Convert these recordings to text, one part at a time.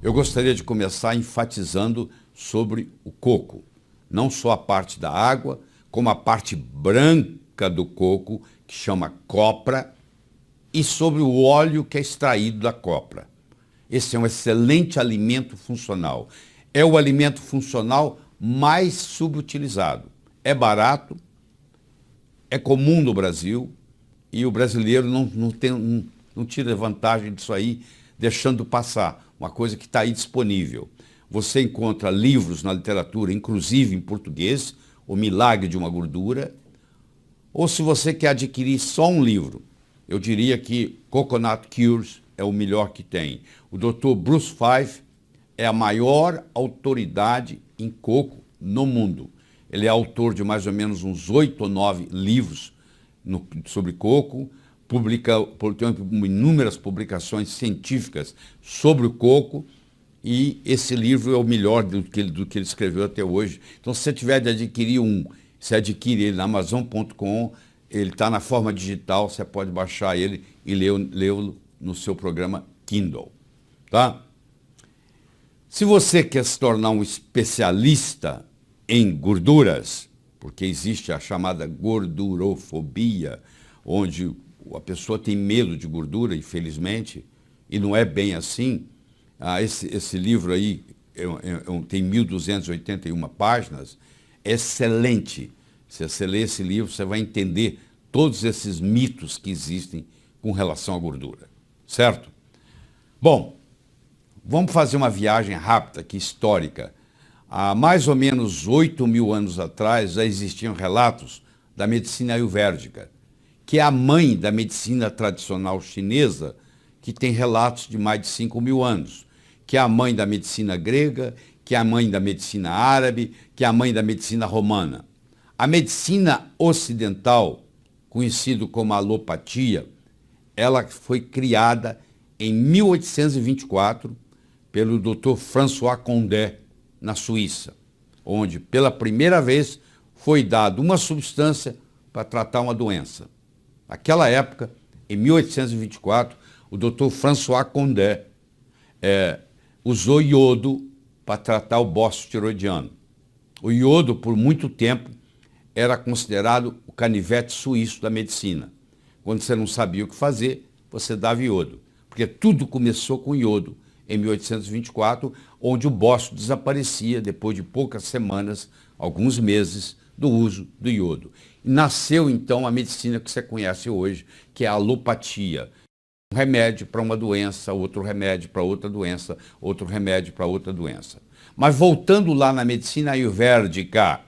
Eu gostaria de começar enfatizando sobre o coco. Não só a parte da água, como a parte branca do coco, que chama copra, e sobre o óleo que é extraído da copra. Esse é um excelente alimento funcional. É o alimento funcional mais subutilizado. É barato, é comum no Brasil, e o brasileiro não tira vantagem disso aí, deixando passar uma coisa que está aí disponível. Você encontra livros na literatura, inclusive em português, O Milagre de uma Gordura, ou se você quer adquirir só um livro, eu diria que Coconut Cures é o melhor que tem. O Dr. Bruce Fife é a maior autoridade em coco no mundo. Ele é autor de mais ou menos uns 8 ou 9 livros sobre coco, tem inúmeras publicações científicas sobre o coco, e esse livro é o melhor do que ele escreveu até hoje. Então, se você tiver de adquirir você adquire ele na Amazon.com, ele está na forma digital, você pode baixar ele e lê-lo no seu programa Kindle. Tá? Se você quer se tornar um especialista em gorduras, porque existe a chamada gordurofobia, onde a pessoa tem medo de gordura, infelizmente, e não é bem assim. Esse livro aí tem 1.281 páginas, é excelente. Se você ler esse livro, você vai entender todos esses mitos que existem com relação à gordura, certo? Bom, vamos fazer uma viagem rápida aqui, histórica. Há mais ou menos 8.000 anos atrás já existiam relatos da medicina ayurvédica, que é a mãe da medicina tradicional chinesa, que tem relatos de mais de 5.000 anos, que é a mãe da medicina grega, que é a mãe da medicina árabe, que é a mãe da medicina romana. A medicina ocidental, conhecida como alopatia, ela foi criada em 1824 pelo Dr. François Condé, na Suíça, onde pela primeira vez foi dada uma substância para tratar uma doença. Naquela época, em 1824, o Dr. François Condé usou iodo para tratar o bócio tiroidiano. O iodo, por muito tempo, era considerado o canivete suíço da medicina. Quando você não sabia o que fazer, você dava iodo, porque tudo começou com iodo, em 1824, onde o bócio desaparecia depois de poucas semanas, alguns meses, do uso do iodo. E nasceu, então, a medicina que você conhece hoje, que é a alopatia. Um remédio para uma doença, outro remédio para outra doença, outro remédio para outra doença. Mas voltando lá na medicina ayurvédica,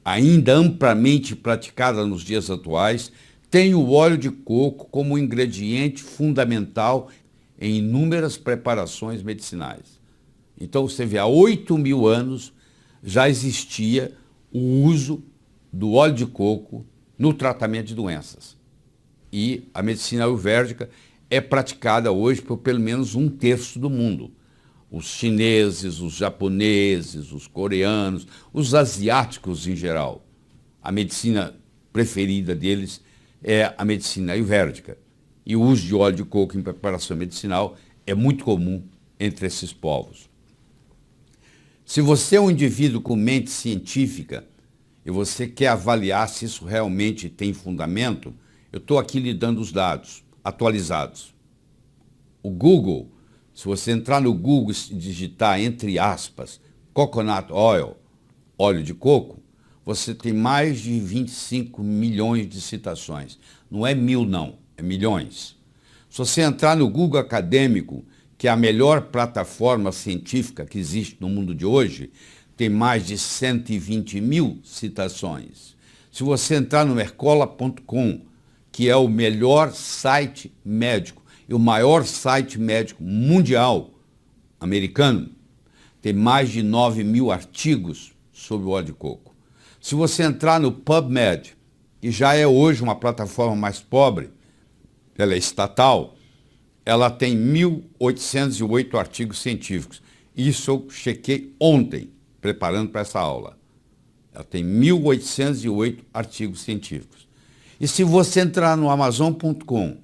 ainda amplamente praticada nos dias atuais, tem o óleo de coco como ingrediente fundamental em inúmeras preparações medicinais. Então, você vê, há 8.000 anos já existia o uso do óleo de coco no tratamento de doenças. E a medicina ayurvédica é praticada hoje por pelo menos 1/3 do mundo. Os chineses, os japoneses, os coreanos, os asiáticos em geral. A medicina preferida deles é a medicina ayurvédica. E o uso de óleo de coco em preparação medicinal é muito comum entre esses povos. Se você é um indivíduo com mente científica e você quer avaliar se isso realmente tem fundamento, eu estou aqui lhe dando os dados atualizados. O Google, se você entrar no Google e digitar, entre aspas, coconut oil, óleo de coco, você tem mais de 25 milhões de citações. Não é 1.000, não. É milhões. Se você entrar no Google Acadêmico, que é a melhor plataforma científica que existe no mundo de hoje, tem mais de 120.000 citações. Se você entrar no mercola.com, que é o melhor site médico e o maior site médico mundial americano, tem mais de 9.000 artigos sobre o óleo de coco. Se você entrar no PubMed, que já é hoje uma plataforma mais pobre, ela é estatal, ela tem 1.808 artigos científicos. Isso eu chequei ontem, preparando para essa aula. Ela tem 1.808 artigos científicos. E se você entrar no Amazon.com,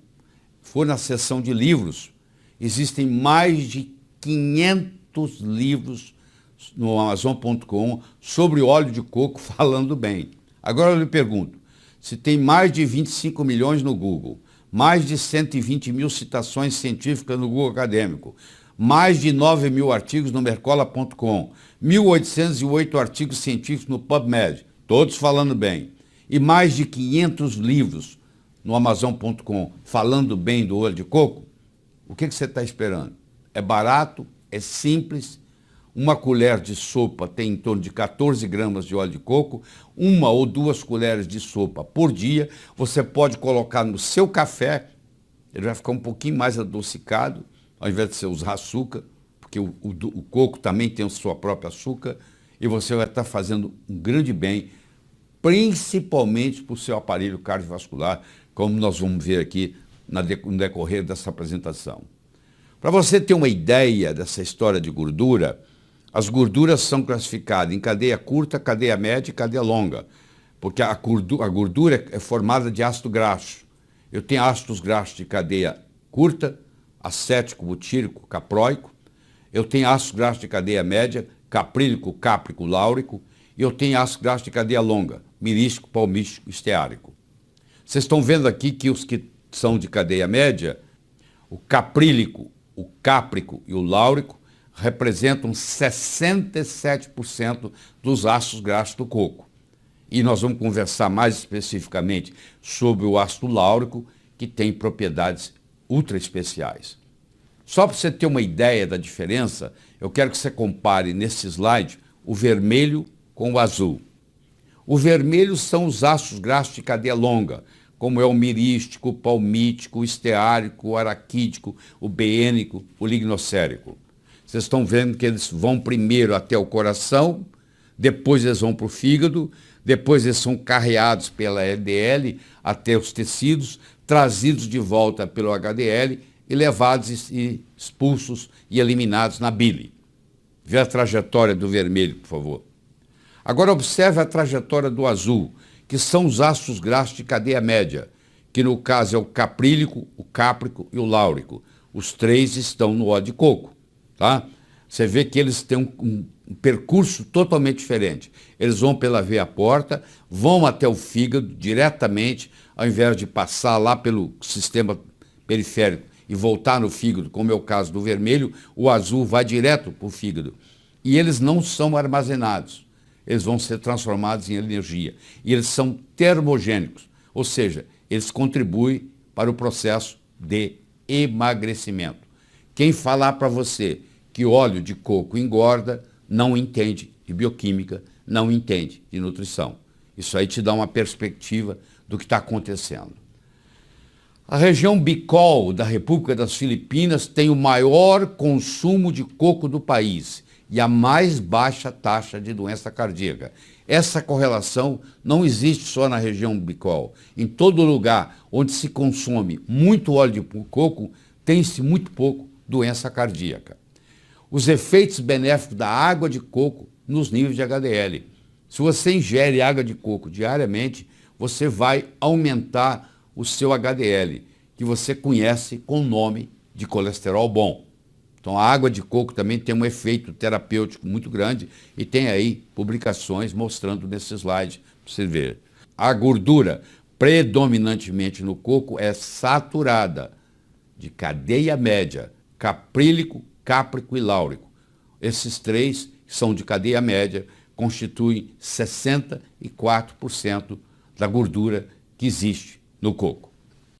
for na seção de livros, existem mais de 500 livros no Amazon.com sobre óleo de coco falando bem. Agora eu lhe pergunto, se tem mais de 25 milhões no Google, mais de 120 mil citações científicas no Google Acadêmico, mais de 9 mil artigos no Mercola.com, 1.808 artigos científicos no PubMed, todos falando bem, e mais de 500 livros no Amazon.com falando bem do óleo de coco, o que você está esperando? É barato, é simples, uma colher de sopa tem em torno de 14 gramas de óleo de coco, 1 ou 2 colheres de sopa por dia, você pode colocar no seu café, ele vai ficar um pouquinho mais adocicado, ao invés de você usar açúcar, porque o coco também tem a sua própria açúcar, e você vai estar fazendo um grande bem, principalmente para o seu aparelho cardiovascular, como nós vamos ver aqui no decorrer dessa apresentação. Para você ter uma ideia dessa história de gordura, as gorduras são classificadas em cadeia curta, cadeia média e cadeia longa, porque a gordura é formada de ácido graxo. Eu tenho ácidos graxos de cadeia curta, acético, butírico, capróico. Eu tenho ácidos graxos de cadeia média, caprílico, cáprico, láurico. E eu tenho ácidos graxos de cadeia longa, mirístico, palmístico, esteárico. Vocês estão vendo aqui que os que são de cadeia média, o caprílico, o cáprico e o láurico, representam 67% dos ácidos graxos do coco. E nós vamos conversar mais especificamente sobre o ácido láurico, que tem propriedades ultra especiais. Só para você ter uma ideia da diferença, eu quero que você compare nesse slide o vermelho com o azul. O vermelho são os ácidos graxos de cadeia longa, como é o mirístico, o palmítico, o esteárico, o araquídico, o beênico, o lignocérico. Vocês estão vendo que eles vão primeiro até o coração, depois eles vão para o fígado, depois eles são carreados pela LDL até os tecidos, trazidos de volta pelo HDL e levados e expulsos e eliminados na bile. Vê a trajetória do vermelho, por favor. Agora observe a trajetória do azul, que são os ácidos graxos de cadeia média, que no caso é o caprílico, o cáprico e o láurico. Os três estão no óleo de coco. Tá? Você vê que eles têm um percurso totalmente diferente. Eles vão pela veia porta, vão até o fígado diretamente, ao invés de passar lá pelo sistema periférico e voltar no fígado, como é o caso do vermelho, o azul vai direto para o fígado. E eles não são armazenados, eles vão ser transformados em energia. E eles são termogênicos, ou seja, eles contribuem para o processo de emagrecimento. Quem falar para você que óleo de coco engorda, não entende de bioquímica, não entende de nutrição. Isso aí te dá uma perspectiva do que está acontecendo. A região Bicol da República das Filipinas tem o maior consumo de coco do país e a mais baixa taxa de doença cardíaca. Essa correlação não existe só na região Bicol. Em todo lugar onde se consome muito óleo de coco, tem-se muito pouco doença cardíaca. Os efeitos benéficos da água de coco nos níveis de HDL. Se você ingere água de coco diariamente, você vai aumentar o seu HDL, que você conhece com o nome de colesterol bom. Então a água de coco também tem um efeito terapêutico muito grande e tem aí publicações mostrando nesse slide para você ver. A gordura predominantemente no coco é saturada, de cadeia média, caprílico, cáprico e láurico. Esses três, que são de cadeia média, constituem 64% da gordura que existe no coco.